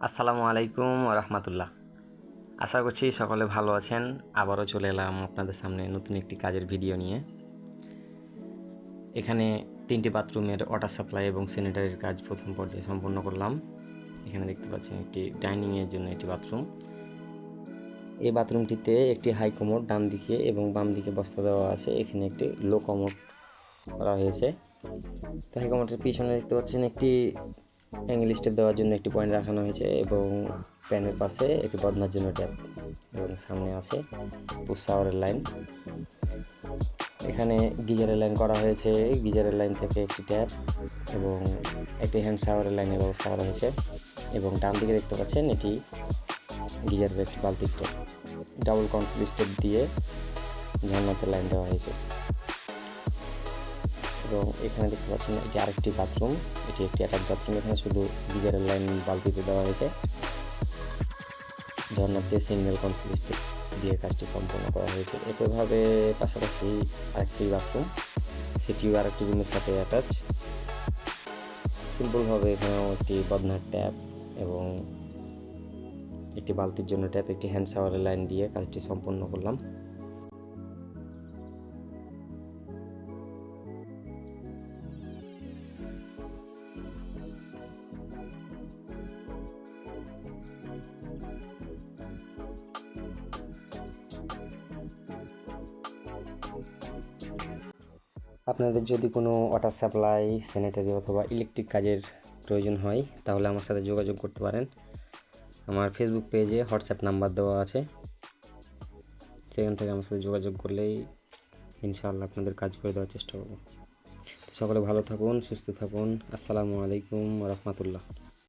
আসসালামু আলাইকুম রহমতুল্লাহ। আশা করছি সকলে ভালো আছেন। আবারও চলে এলাম আপনাদের সামনে নতুন একটি কাজের ভিডিও নিয়ে। এখানে 3টি বাথরুমের ওয়াটার সাপ্লাই এবং স্যানিটারির কাজ প্রথম পর্যায়ে সম্পন্ন করলাম। এখানে দেখতে পাচ্ছেন একটি ডাইনিংয়ের জন্য একটি বাথরুম। এই বাথরুমটিতে একটি হাই কমোড ডান দিকে এবং বাম দিকে বস্তা দেওয়া আছে। এখানে একটি লো কমোড করা হয়েছে। তো হাই কমোডের পিছনে দেখতে পাচ্ছেন একটি অ্যাঙ্গেল স্টেপ দেওয়ার জন্য একটি পয়েন্ট রাখানো হয়েছে এবং প্যানের পাশে একটি বদনার জন্য ট্যাপ এবং সামনে আছে পুশ শাওয়ারের লাইন। এখানে গিজারের লাইন করা হয়েছে। গিজারের লাইন থেকে একটি ট্যাপ এবং একটি হ্যান্ড শাওয়ারের লাইনের ব্যবস্থা করা হয়েছে এবং ডান দিকে দেখতে পাচ্ছেন এটি গিজারের একটি বালতির ট্যাপ। ডাবল কনসিল স্টেপ দিয়ে ঝর্ণাতে লাইন দেওয়া হয়েছে এবং এখানে দেখতে পাচ্ছেন এটি আরেকটি বাথরুম। এটি একটি অ্যাটাচ বাথরুম। এখানে শুধু গিজারের লাইন বালতিতে দেওয়া হয়েছে। ঝর্ণাতে সিঙ্গেল কনসিল স্টেপ দিয়ে কাজটি সম্পন্ন করা হয়েছে। একইভাবে পাশাপাশি আরেকটি বাথরুম, সেটিও আরেকটি রুমের সাথে অ্যাটাচ। সিম্পলভাবে এখানেও একটি বদনার ট্যাপ এবং একটি বালতির জন্য ট্যাপ, একটি হ্যান্ড শাওয়ারের লাইন দিয়ে কাজটি সম্পন্ন করলাম। আপনাদের যদি কোনো ওয়াটার সাপ্লাই, স্যানিটারি অথবা ইলেকট্রিক কাজের প্রয়োজন হয় তাহলে আমার সাথে যোগাযোগ করতে পারেন। আমার ফেসবুক পেজে হোয়াটসঅ্যাপ নাম্বার দেওয়া আছে, সেখান থেকে আমার সাথে যোগাযোগ করলেই ইনশাআল্লাহ আপনাদের কাজ করে দেওয়ার চেষ্টা করব। সকলে ভালো থাকুন, সুস্থ থাকুন। আসসালামু আলাইকুম রহমতুল্লাহ।